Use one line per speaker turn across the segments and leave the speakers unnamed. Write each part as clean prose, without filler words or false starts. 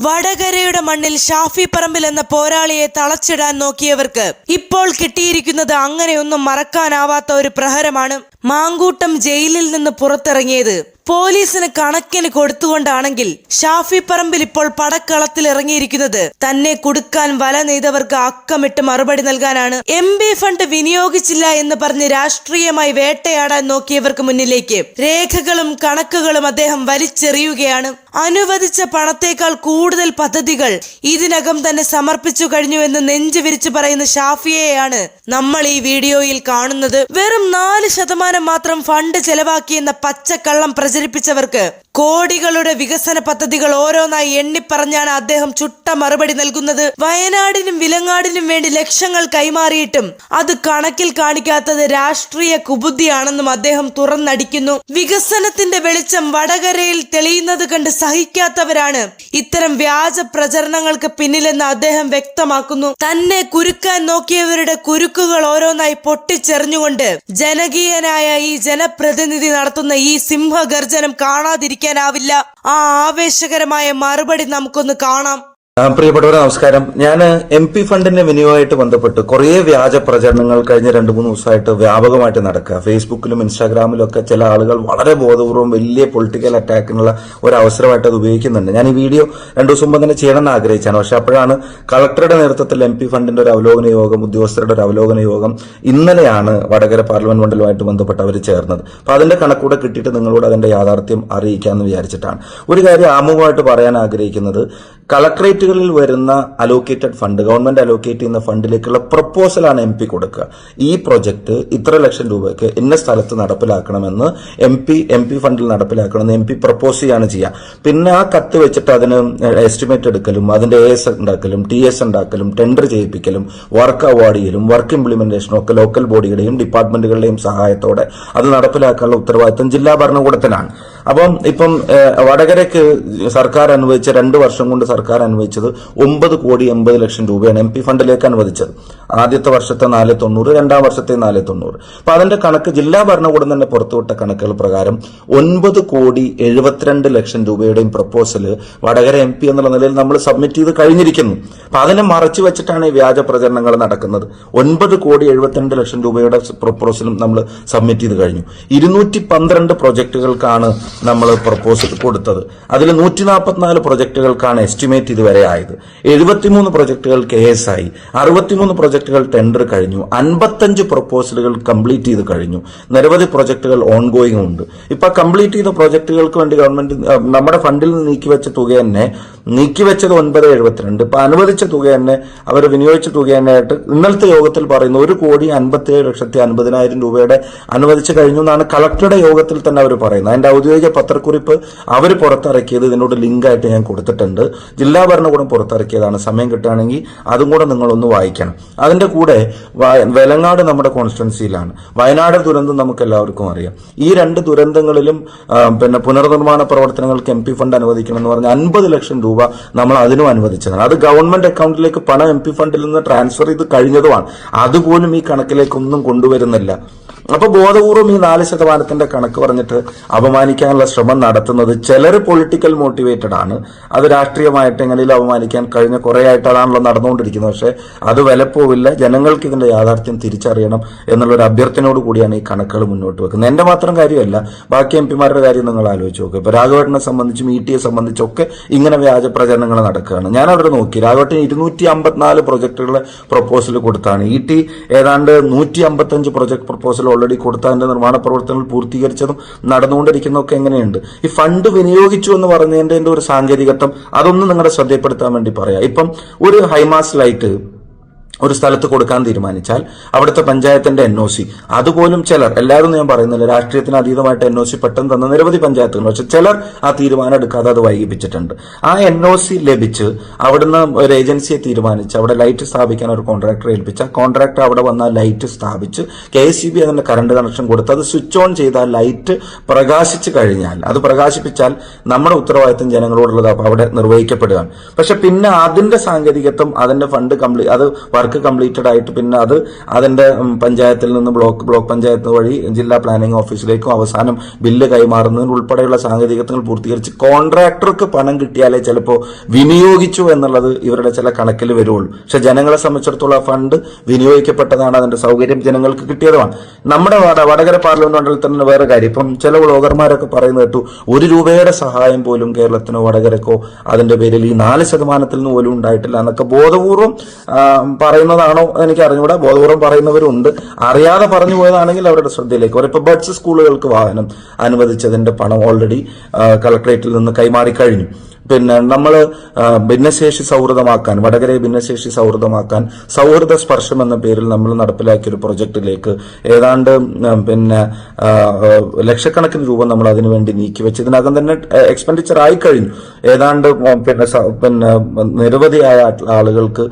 വടകരയുടെ മണ്ണിൽ ഷാഫി പറമ്പിൽ എന്ന പോരാളിയെ തളച്ചിടാൻ നോക്കിയവർക്ക് ഇപ്പോൾ കിട്ടിയിരിക്കുന്നത് അങ്ങനെയൊന്നും മറക്കാനാവാത്ത ഒരു പ്രഹരമാണ്. മാങ്കൂട്ടം ജയിലിൽ നിന്ന് പുറത്തിറങ്ങിയത് പോലീസിന് കണക്കിന് കൊടുത്തുകൊണ്ടാണെങ്കിൽ ഷാഫി പറമ്പിൽ ഇപ്പോൾ പടക്കളത്തിൽ ഇറങ്ങിയിരിക്കുന്നത് തന്നെ കുടുക്കാൻ വല നെയ്തവർക്ക് അക്കമിട്ട് മറുപടി നൽകാനാണ്. MP ഫണ്ട് വിനിയോഗിച്ചില്ല എന്ന് പറഞ്ഞ് രാഷ്ട്രീയമായി വേട്ടയാടാൻ നോക്കിയവർക്ക് മുന്നിലേക്ക് രേഖകളും കണക്കുകളും അദ്ദേഹം വലിച്ചെറിയുകയാണ്. അനുവദിച്ച പണത്തേക്കാൾ കൂടുതൽ പദ്ധതികൾ ഇതിനകം തന്നെ സമർപ്പിച്ചു കഴിഞ്ഞുവെന്ന് നെഞ്ചു വിരിച്ചു പറയുന്ന ഷാഫിയെയാണ് നമ്മൾ ഈ വീഡിയോയിൽ കാണുന്നത്. വെറും 4% മാത്രം ഫണ്ട് ചെലവാക്കിയെന്ന പച്ചക്കള്ളം പ്രചരിപ്പിച്ചവർക്ക് കോടികളുടെ വികസന പദ്ധതികൾ ഓരോന്നായി എണ്ണിപ്പറഞ്ഞാണ് അദ്ദേഹം ചുട്ട മറുപടി നൽകുന്നത്. വയനാടിനും വിലങ്ങാടിനും വേണ്ടി ലക്ഷങ്ങൾ കൈമാറിയിട്ടും അത് കണക്കിൽ കാണിക്കാത്തത് രാഷ്ട്രീയ കുബുദ്ധിയാണെന്നും അദ്ദേഹം തുറന്നടിക്കുന്നു. വികസനത്തിന്റെ വെളിച്ചം വടകരയിൽ തെളിയുന്നത് കണ്ട് സഹിക്കാത്തവരാണ് ഇത്തരം വ്യാജ പ്രചരണങ്ങൾക്ക് പിന്നിലെന്ന് അദ്ദേഹം വ്യക്തമാക്കുന്നു. തന്നെ കുരുക്കാൻ നോക്കിയവരുടെ കുരുക്കുകൾ ഓരോന്നായി പൊട്ടിച്ചെറിഞ്ഞുകൊണ്ട് ജനകീയനായ ഈ ജനപ്രതിനിധി നടത്തുന്ന ഈ സിംഹഗർജനം കാണാതിരിക്കാനാവില്ല. ആ ആവേശകരമായ മറുപടി നമുക്കൊന്ന് കാണാം.
പ്രിയപ്പെട്ടവരെ നമസ്കാരം. ഞാൻ MP ഫണ്ടിന്റെ വിനിയോഗമായിട്ട് ബന്ധപ്പെട്ട് കുറേ വ്യാജ പ്രചരണങ്ങൾ കഴിഞ്ഞ 2-3 ദിവസമായിട്ട് വ്യാപകമായിട്ട് നടക്കുക. ഫേസ്ബുക്കിലും ഇൻസ്റ്റാഗ്രാമിലും ഒക്കെ ചില ആളുകൾ വളരെ ബോധപൂർവ്വം വലിയ പൊളിറ്റിക്കൽ അറ്റാക്കിനുള്ള ഒരു അവസരമായിട്ട് അത് ഉപയോഗിക്കുന്നുണ്ട്. ഞാൻ ഈ വീഡിയോ 2 ദിവസം മുമ്പ് തന്നെ ചെയ്യണമെന്ന് ആഗ്രഹിച്ചാണ്. പക്ഷെ അപ്പോഴാണ് കളക്ടറുടെ നേതൃത്വത്തിൽ MP ഫണ്ടിന്റെ ഒരു അവലോകന യോഗം, ഉദ്യോഗസ്ഥരുടെ ഒരു അവലോകന യോഗം ഇന്നലെയാണ് വടകര പാർലമെന്റ് മണ്ഡലവുമായിട്ട് ബന്ധപ്പെട്ട് അവർ ചേർന്നത്. അപ്പൊ അതിന്റെ കണക്കൂടെ കിട്ടിയിട്ട് നിങ്ങളോട് അതിന്റെ യാഥാർത്ഥ്യം അറിയിക്കാമെന്ന് വിചാരിച്ചിട്ടാണ്. ഒരു കാര്യം ആമുഖമായിട്ട് പറയാൻ ആഗ്രഹിക്കുന്നത്, കളക്ടറേറ്റുകളിൽ വരുന്ന അലോക്കേറ്റഡ് ഫണ്ട്, ഗവൺമെന്റ് അലോക്കേറ്റ് ചെയ്യുന്ന ഫണ്ടിലേക്കുള്ള പ്രപ്പോസലാണ് MP കൊടുക്കുക. ഈ പ്രൊജക്ട് ഇത്ര ലക്ഷം രൂപയ്ക്ക് ഇന്ന സ്ഥലത്ത് നടപ്പിലാക്കണമെന്ന് MP ഫണ്ടിൽ നടപ്പിലാക്കണമെന്ന് MP പ്രപ്പോസ് ചെയ്യാണ് ചെയ്യുക. പിന്നെ ആ കത്ത് വെച്ചിട്ട് അതിന് എസ്റ്റിമേറ്റ് എടുക്കലും അതിന്റെ AS ഉണ്ടാക്കലും TS ഉണ്ടാക്കലും ടെൻഡർ ചെയ്യിപ്പിക്കലും വർക്ക് അവാർഡ് ചെയ്യലും വർക്ക് ഇംപ്ലിമെന്റേഷനും ഒക്കെ ലോക്കൽ ബോഡിയുടെയും ഡിപ്പാർട്ട്മെന്റുകളുടെയും സഹായത്തോടെ അത് നടപ്പിലാക്കാനുള്ള ഉത്തരവാദിത്തം ജില്ലാ ഭരണകൂടത്തിനാണ്. അപ്പം ഇപ്പം വടകരയ്ക്ക് സർക്കാർ അനുവദിച്ച 2 വർഷം കൊണ്ട് സർക്കാർ അനുവദിച്ചത് 9,80,00,000 രൂപയാണ് MP ഫണ്ടിലേക്ക് അനുവദിച്ചത്. ആദ്യത്തെ വർഷത്തെ 490, രണ്ടാം വർഷത്തെ 490. അപ്പൊ അതിന്റെ കണക്ക് ജില്ലാ ഭരണകൂടം തന്നെ പുറത്തുവിട്ട കണക്കുകൾ പ്രകാരം 9,72,00,000 രൂപയുടെയും പ്രപ്പോസല് വടകര MP എന്നുള്ള നിലയിൽ നമ്മൾ സബ്മിറ്റ് ചെയ്ത് കഴിഞ്ഞിരിക്കുന്നു. അപ്പൊ അതിനെ മറച്ചു വെച്ചിട്ടാണ് ഈ വ്യാജ പ്രചരണങ്ങൾ നടക്കുന്നത്. 9,72,00,000 രൂപയുടെ പ്രപ്പോസലും നമ്മൾ സബ്മിറ്റ് ചെയ്ത് കഴിഞ്ഞു. 212 പ്രൊജക്ടുകൾക്കാണ് നമ്മൾ പ്രപ്പോസൽ കൊടുത്തത്. അതിൽ 144 പ്രൊജക്ടുകൾക്കാണ് എസ്റ്റിമേറ്റ് ഇതുവരെ ആയത്. 73 പ്രൊജക്ടുകൾ KS ആയി. 63 പ്രൊജക്ടുകൾ ടെൻഡർ കഴിഞ്ഞു. 55 പ്രപ്പോസലുകൾ കംപ്ലീറ്റ് ചെയ്ത് കഴിഞ്ഞു. നിരവധി പ്രൊജക്ടുകൾ ഓൺഗോയിങ് ഉണ്ട്. ഇപ്പൊ കംപ്ലീറ്റ് ചെയ്ത പ്രൊജക്ടുകൾക്ക് വേണ്ടി ഗവൺമെന്റ് നമ്മുടെ ഫണ്ടിൽ നിന്ന് നീക്കിവെച്ച തുക തന്നെ, നീക്കിവെച്ചത് 9,72. ഇപ്പൊ അനുവദിച്ച തുക തന്നെ, അവർ വിനിയോഗിച്ച തുക തന്നെ ആയിട്ട് ഇന്നലത്തെ യോഗത്തിൽ പറയുന്നു 1,57,50,000 രൂപയുടെ അനുവദിച്ചു കഴിഞ്ഞു എന്നാണ് കളക്ടറുടെ യോഗത്തിൽ തന്നെ അവർ പറയുന്നത്. അതിന്റെ ഔദ്യോഗിക പത്രക്കുറിപ്പ് അവർ പുറത്തിറക്കിയത് ഇതിനോട് ലിങ്കായിട്ട് ഞാൻ കൊടുത്തിട്ടുണ്ട്. ജില്ലാ ഭരണകൂടം പുറത്തിറക്കിയതാണ്. സമയം കിട്ടുകയാണെങ്കിൽ അതും കൂടെ നിങ്ങളൊന്ന് വായിക്കണം. അതിന്റെ കൂടെ വെലങ്ങാട് നമ്മുടെ കോൺസ്റ്റിറ്റ്യുവൻസിയിലാണ്. വയനാട് ദുരന്തം നമുക്ക് എല്ലാവർക്കും അറിയാം. ഈ 2 ദുരന്തങ്ങളിലും പിന്നെ പുനർനിർമ്മാണ പ്രവർത്തനങ്ങൾക്ക് MP ഫണ്ട് അനുവദിക്കണം എന്ന് പറഞ്ഞ 50 ലക്ഷം രൂപ നമ്മൾ അതിനും അനുവദിച്ചതാണ്. അത് ഗവൺമെന്റ് അക്കൗണ്ടിലേക്ക് പണം MP ഫണ്ടിൽ നിന്ന് ട്രാൻസ്ഫർ ചെയ്ത് കഴിഞ്ഞതുമാണ്. അതുപോലും ഈ കണക്കിലേക്കൊന്നും കൊണ്ടുവരുന്നില്ല. അപ്പൊ ബോധപൂർവം ഈ 4% കണക്ക് പറഞ്ഞിട്ട് അപമാനിക്കാനുള്ള ശ്രമം നടത്തുന്നത് ചിലർ പൊളിറ്റിക്കൽ മോട്ടിവേറ്റഡ് ആണ്. അത് രാഷ്ട്രീയമായിട്ട് എങ്ങനെയും അപമാനിക്കാൻ കഴിഞ്ഞ കുറെ ആയിട്ട് അതാണല്ലോ നടന്നുകൊണ്ടിരിക്കുന്നത്. പക്ഷെ അത് വിലപ്പോവില്ല. ജനങ്ങൾക്ക് ഇതിന്റെ യാഥാർത്ഥ്യം തിരിച്ചറിയണം എന്നുള്ളൊരു അഭ്യർത്ഥനയോട് കൂടിയാണ് ഈ കണക്കുകൾ മുന്നോട്ട് വെക്കുന്നത്. എന്റെ മാത്രം കാര്യമല്ല, ബാക്കി MP-മാരുടെ കാര്യം നിങ്ങൾ ആലോചിച്ച് നോക്കുക. ഇപ്പൊ രാഘവേട്ടനെ സംബന്ധിച്ചും ET-യെ സംബന്ധിച്ചൊക്കെ ഇങ്ങനെ വ്യാജ പ്രചരണങ്ങൾ നടക്കുകയാണ്. ഞാൻ അവിടെ നോക്കി, രാഘവേട്ടൻ 254 പ്രൊജക്ടുകളുടെ പ്രപ്പോസൽ കൊടുത്താണ്. ET ഏതാണ്ട് 155 പ്രൊജക്ട് പ്രപ്പോസൽ ഓൾറെഡി കൊടുത്തതിന്റെ നിർമ്മാണ പ്രവർത്തനങ്ങൾ പൂർത്തീകരിച്ചതും നടന്നുകൊണ്ടിരിക്കുന്നതൊക്കെ എങ്ങനെയുണ്ട്. ഈ ഫണ്ട് വിനിയോഗിച്ചു എന്ന് പറഞ്ഞതിന്റെ ഒരു സാങ്കേതികത്വം അതൊന്നും നിങ്ങളുടെ ശ്രദ്ധപ്പെടുത്താൻ വേണ്ടി പറയാം. ഇപ്പം ഒരു ഹൈമാസ് ലൈറ്റ് ഒരു സ്ഥലത്ത് കൊടുക്കാൻ തീരുമാനിച്ചാൽ അവിടുത്തെ പഞ്ചായത്തിന്റെ NOC, അതുപോലും ചിലർ, എല്ലാവരും ഞാൻ പറയുന്നില്ല, രാഷ്ട്രീയത്തിന് അതീതമായിട്ട് NOC പെട്ടെന്ന് തന്ന നിരവധി പഞ്ചായത്തുകൾ, പക്ഷെ ചിലർ ആ തീരുമാനം എടുക്കാതെ അത് വൈകിപ്പിച്ചിട്ടുണ്ട്. ആ NOC ലഭിച്ച് അവിടുന്ന് ഒരു ഏജൻസിയെ തീരുമാനിച്ച് അവിടെ ലൈറ്റ് സ്ഥാപിക്കാൻ ഒരു കോൺട്രാക്ടറെ ഏൽപ്പിച്ച കോൺട്രാക്ടർ അവിടെ വന്ന ലൈറ്റ് സ്ഥാപിച്ച് KSEB അതിന്റെ കറണ്ട് കണക്ഷൻ കൊടുത്ത് അത് സ്വിച്ച് ഓൺ ചെയ്താൽ ലൈറ്റ് പ്രകാശിച്ചു കഴിഞ്ഞാൽ, അത് പ്രകാശിപ്പിച്ചാൽ നമ്മുടെ ഉത്തരവാദിത്തം ജനങ്ങളോടുള്ളത് അവിടെ നിർവഹിക്കപ്പെടുകയാണ്. പക്ഷെ പിന്നെ അതിന്റെ സാങ്കേതികത്വം, അതിന്റെ ഫണ്ട് അത് വർക്ക് വർക്ക് കംപ്ലീറ്റഡ് ആയിട്ട് പിന്നെ അതിന്റെ പഞ്ചായത്തിൽ നിന്ന് ബ്ലോക്ക് പഞ്ചായത്ത് വഴി ജില്ലാ പ്ലാനിംഗ് ഓഫീസിലേക്കും അവസാനം ബില്ല് കൈമാറുന്നതിന് ഉൾപ്പെടെയുള്ള സാങ്കേതികത്വങ്ങൾ പൂർത്തീകരിച്ച് കോൺട്രാക്ടർക്ക് പണം കിട്ടിയാലേ ചിലപ്പോൾ വിനിയോഗിച്ചു എന്നുള്ളത് ഇവരുടെ ചില കണക്കിൽ വരുള്ളൂ. പക്ഷെ ജനങ്ങളെ സംബന്ധിച്ചിടത്തോളം ആ ഫണ്ട് വിനിയോഗിക്കപ്പെട്ടതാണ്, അതിന്റെ സൗകര്യം ജനങ്ങൾക്ക് കിട്ടിയതുമാണ്. നമ്മുടെ വടകര പാർലമെന്റ് മണ്ഡലത്തിൽ തന്നെ വേറെ കാര്യം, ഇപ്പം ചില വ്ളോഗർമാരൊക്കെ പറയുന്നത് കേട്ടു, 1 രൂപയുടെ സഹായം പോലും കേരളത്തിനോ വടകരക്കോ അതിന്റെ പേരിൽ ഈ 4% നിന്ന് പോലും ഉണ്ടായിട്ടില്ല എന്നൊക്കെ ബോധപൂർവം പറയുന്നതാണോ എനിക്ക് അറിഞ്ഞുകൂടാ. ബോധപൂർവം പറയുന്നവരുണ്ട്, അറിയാതെ പറഞ്ഞു പോയതാണെങ്കിൽ അവരുടെ ശ്രദ്ധയിലേക്ക് വരും. ഇപ്പൊ ബഡ്സ് സ്കൂളുകൾക്ക് വാഹനം അനുവദിച്ചതിന്റെ പണം ഓൾറെഡി കളക്ടറേറ്റിൽ നിന്ന് കൈമാറിക്കഴിഞ്ഞു. പിന്നെ നമ്മൾ ഭിന്നശേഷി സൗഹൃദമാക്കാൻ, വടകരയെ ഭിന്നശേഷി സൗഹൃദമാക്കാൻ സൗഹൃദ സ്പർശം എന്ന പേരിൽ നമ്മൾ നടപ്പിലാക്കിയ ഒരു പ്രൊജക്ടിലേക്ക് ഏതാണ്ട് ലക്ഷക്കണക്കിന് രൂപ നമ്മൾ അതിനുവേണ്ടി നീക്കിവെച്ച് ഇതിനകം തന്നെ എക്സ്പെൻഡിച്ചർ ആയി കഴിഞ്ഞു. ഏതാണ്ട് നിരവധിയായ ആളുകൾക്ക്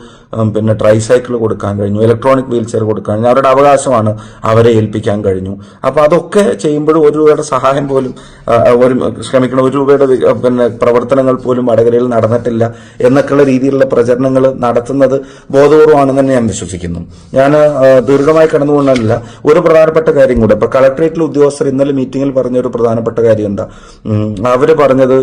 ട്രൈസൈക്കിൾ കൊടുക്കാൻ കഴിഞ്ഞു, ഇലക്ട്രോണിക് വീൽ ചെയർ കൊടുക്കാൻ കഴിഞ്ഞു. അവരുടെ അവകാശമാണ്, അവരെ ഏൽപ്പിക്കാൻ കഴിഞ്ഞു. അപ്പൊ അതൊക്കെ ചെയ്യുമ്പോഴും 1 രൂപയുടെ സഹായം പോലും 1 രൂപയുടെ പ്രവർത്തനങ്ങൾ പോലും വടകരയിൽ നടന്നിട്ടില്ല എന്നൊക്കെയുള്ള രീതിയിലുള്ള പ്രചരണങ്ങൾ നടത്തുന്നത് ബോധപൂർവമാണെന്ന് തന്നെ ഞാൻ വിശ്വസിക്കുന്നു. ഞാൻ ദീർഘമായി കടന്നുകൊണ്ടല്ല, ഒരു പ്രധാനപ്പെട്ട കാര്യം കൂടെ. ഇപ്പൊ കളക്ടറേറ്റിലെ ഉദ്യോഗസ്ഥർ ഇന്നലെ മീറ്റിംഗിൽ പറഞ്ഞ ഒരു പ്രധാനപ്പെട്ട കാര്യം എന്താ, അവര് പറഞ്ഞത്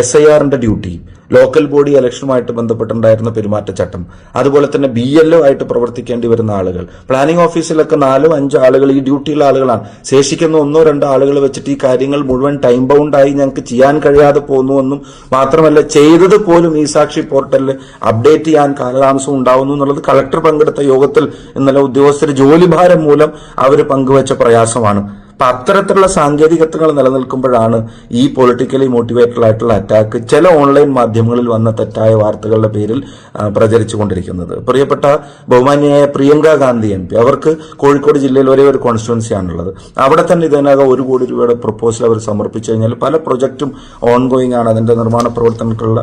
SIRന്റെ ഡ്യൂട്ടി, ലോക്കൽ ബോഡി ഇലക്ഷനുമായിട്ട് ബന്ധപ്പെട്ടുണ്ടായിരുന്ന പെരുമാറ്റച്ചട്ടം, അതുപോലെ തന്നെ BLO ആയിട്ട് പ്രവർത്തിക്കേണ്ടി വരുന്ന ആളുകൾ, പ്ലാനിംഗ് ഓഫീസിലൊക്കെ 4-5 ആളുകൾ ഈ ഡ്യൂട്ടിയുള്ള ആളുകളാണ്. ശേഷിക്കുന്ന 1-2 ആളുകൾ വെച്ചിട്ട് ഈ കാര്യങ്ങൾ മുഴുവൻ ടൈം ബൗണ്ടായി ഞങ്ങൾക്ക് ചെയ്യാൻ കഴിയാതെ പോകുന്നുവെന്നും മാത്രമല്ല ചെയ്തത് പോലും ഈ സാക്ഷി പോർട്ടലിൽ അപ്ഡേറ്റ് ചെയ്യാൻ കാലതാമസം ഉണ്ടാവുന്നു എന്നുള്ളത് കളക്ടർ പങ്കെടുത്ത യോഗത്തിൽ ഇന്നലെ ഉദ്യോഗസ്ഥർ ജോലിഭാരം മൂലം അവർ പങ്കുവച്ച പ്രയാസമാണ്. അപ്പൊ അത്തരത്തിലുള്ള സാങ്കേതികത്വങ്ങൾ നിലനിൽക്കുമ്പോഴാണ് ഈ പൊളിറ്റിക്കലി മോട്ടിവേറ്റഡ് ആയിട്ടുള്ള അറ്റാക്ക് ചില ഓൺലൈൻ മാധ്യമങ്ങളിൽ വന്ന തെറ്റായ വാർത്തകളുടെ പേരിൽ പ്രചരിച്ചുകൊണ്ടിരിക്കുന്നത്. പ്രിയപ്പെട്ട ബഹുമാന്യയായ പ്രിയങ്ക ഗാന്ധി MP, അവർക്ക് കോഴിക്കോട് ജില്ലയിൽ ഒരേ ഒരു കോൺസ്റ്റിറ്റ്യുവൻസി ആണുള്ളത്. അവിടെ തന്നെ ഇതിനകം 1 കോടി രൂപയുടെ പ്രപ്പോസൽ അവർ സമർപ്പിച്ചു കഴിഞ്ഞാൽ പല പ്രൊജക്റ്റും ഓൺഗോയിങ് ആണ്, അതിന്റെ നിർമ്മാണ പ്രവർത്തനത്തിലുള്ള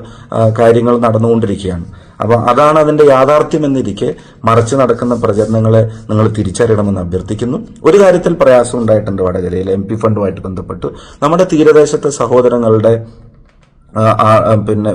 കാര്യങ്ങൾ നടന്നുകൊണ്ടിരിക്കുകയാണ്. അപ്പൊ അതാണ് അതിന്റെ യാഥാർത്ഥ്യം എന്നിരിക്കെ മറച്ചു നടക്കുന്ന പ്രചരണങ്ങളെ നിങ്ങൾ തിരിച്ചറിയണമെന്ന് അഭ്യർത്ഥിക്കുന്നു. ഒരു കാര്യത്തിൽ പ്രയാസം ഉണ്ടായിട്ടുണ്ട് വടകരയിലെ MP ഫണ്ടുമായിട്ട് ബന്ധപ്പെട്ട്. നമ്മുടെ തീരദേശത്തെ സഹോദരങ്ങളുടെ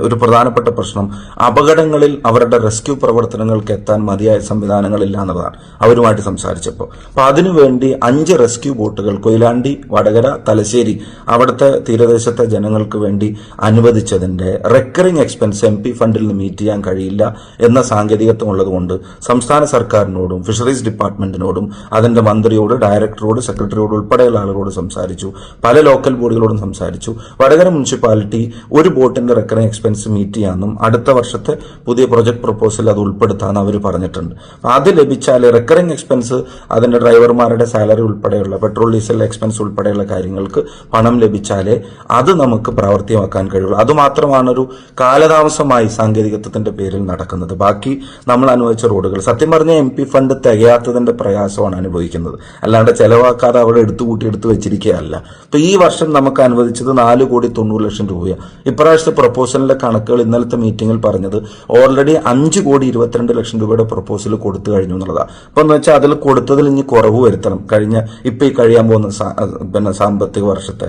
ഒരു പ്രധാനപ്പെട്ട പ്രശ്നം അപകടങ്ങളിൽ അവരുടെ റെസ്ക്യൂ പ്രവർത്തനങ്ങൾക്ക് എത്താൻ മതിയായ സംവിധാനങ്ങളില്ല എന്നുള്ളതാണ് അവരുമായിട്ട് സംസാരിച്ചപ്പോൾ. അപ്പൊ അതിനുവേണ്ടി 5 റെസ്ക്യൂ ബോട്ടുകൾ കൊയിലാണ്ടി, വടകര, തലശ്ശേരി അവിടുത്തെ തീരദേശത്തെ ജനങ്ങൾക്ക് വേണ്ടി അനുവദിച്ചതിന്റെ റെക്കറിംഗ് എക്സ്പെൻസ് MP ഫണ്ടിൽ നിന്ന് മീറ്റ് ചെയ്യാൻ കഴിയില്ല എന്ന സാങ്കേതികത്വം ഉള്ളതുകൊണ്ട് സംസ്ഥാന സർക്കാരിനോടും ഫിഷറീസ് ഡിപ്പാർട്ട്മെന്റിനോടും അതിന്റെ മന്ത്രിയോട്, ഡയറക്ടറോട്, സെക്രട്ടറിയോട് ഉൾപ്പെടെയുള്ള ആളുകളോട് സംസാരിച്ചു. പല ലോക്കൽ ബോഡികളോടും സംസാരിച്ചു. വടകര മുനിസിപ്പാലിറ്റി ഒരു ബോട്ടിന്റെ റെക്കറിംഗ് എക്സ്പെൻസ് മീറ്റ് ചെയ്യാമെന്നും അടുത്ത വർഷത്തെ പുതിയ പ്രൊജക്ട് പ്രപ്പോസൽ അത് ഉൾപ്പെടുത്താൻ അവർ പറഞ്ഞിട്ടുണ്ട്. അത് ലഭിച്ചാൽ റെക്കറിംഗ് എക്സ്പെൻസ് അതിന്റെ ഡ്രൈവർമാരുടെ സാലറി ഉൾപ്പെടെയുള്ള പെട്രോൾ ഡീസൽ എക്സ്പെൻസ് ഉൾപ്പെടെയുള്ള കാര്യങ്ങൾക്ക് പണം ലഭിച്ചാലേ അത് നമുക്ക് പ്രാവർത്തികമാക്കാൻ കഴിയുള്ളൂ. അതുമാത്രമാണ് ഒരു കാലതാമസമായി സാങ്കേതികത്വത്തിന്റെ പേരിൽ നടക്കുന്നത്. ബാക്കി നമ്മൾ അനുവദിച്ച റോഡുകൾ സത്യം പറഞ്ഞ MP ഫണ്ട് തികയാത്തതിന്റെ പ്രയാസമാണ് അനുഭവിക്കുന്നത്, അല്ലാണ്ട് ചെലവാക്കാതെ അവിടെ എടുത്തു വെച്ചിരിക്കുകയല്ല. ഇപ്പൊ ഈ വർഷം നമുക്ക് അനുവദിച്ചത് 4,90,00,000 രൂപയാണ്. ഇപ്രാവശ്യത്തെ പ്രപ്പോസലിന്റെ കണക്കുകൾ ഇന്നലത്തെ മീറ്റിംഗിൽ പറഞ്ഞത് ഓൾറെഡി 5,22,00,000 രൂപയുടെ പ്രപ്പോസൽ കൊടുത്തു കഴിഞ്ഞു എന്നുള്ളതാണ്. അപ്പൊ എന്ന് വെച്ചാൽ അതിൽ കൊടുത്തതിൽ ഇനി കുറവ് വരുത്തണം. ഈ കഴിയാൻ പോകുന്ന സാമ്പത്തിക വർഷത്തെ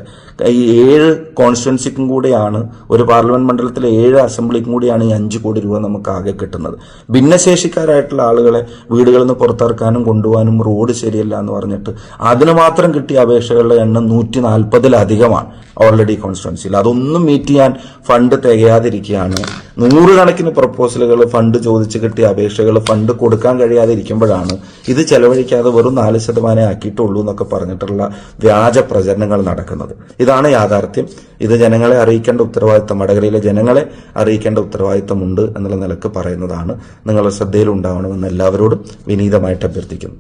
ഈ 7 കോൺസ്റ്റിറ്റ്യുവൻസിക്കും കൂടിയാണ്, ഒരു പാർലമെന്റ് മണ്ഡലത്തിലെ 7 അസംബ്ലിക്കും കൂടിയാണ് ഈ 5 കോടി രൂപ നമുക്ക് ആകെ കിട്ടുന്നത്. ഭിന്നശേഷിക്കാരായിട്ടുള്ള ആളുകളെ വീടുകളിൽ നിന്ന് പുറത്തിറക്കാനും കൊണ്ടുപോകാനും റോഡ് ശരിയല്ല എന്ന് പറഞ്ഞിട്ട് അതിന് മാത്രം കിട്ടിയ അപേക്ഷകളുടെ എണ്ണം 140-ലധികമാണ് ഓൾറെഡി കോൺസ്റ്റിറ്റ്യുവൻസിയിൽ. അതൊന്നും മീറ്റ് ചെയ്യാൻ ഫണ്ട് തികയാതിരിക്കുകയാണ്. 100 കണക്കിന് പ്രപ്പോസലുകൾ, ഫണ്ട് ചോദിച്ച് കിട്ടിയ അപേക്ഷകൾ ഫണ്ട് കൊടുക്കാൻ കഴിയാതിരിക്കുമ്പോഴാണ് ഇത് ചെലവഴിക്കാതെ വെറും 4% ആക്കിയിട്ടുള്ളൂ എന്നൊക്കെ പറഞ്ഞിട്ടുള്ള വ്യാജ പ്രചരണങ്ങൾ നടക്കുന്നത്. ഇതാണ് യാഥാർത്ഥ്യം. ഇത് ജനങ്ങളെ അറിയിക്കേണ്ട ഉത്തരവാദിത്തം, വടകരയിലെ ജനങ്ങളെ അറിയിക്കേണ്ട ഉത്തരവാദിത്തമുണ്ട് എന്നുള്ള നിലക്ക് പറയുന്നതാണ്. നിങ്ങളുടെ ശ്രദ്ധയിൽ ഉണ്ടാവണമെന്ന് എല്ലാവരോടും വിനീതമായിട്ട് അഭ്യർത്ഥിക്കുന്നു.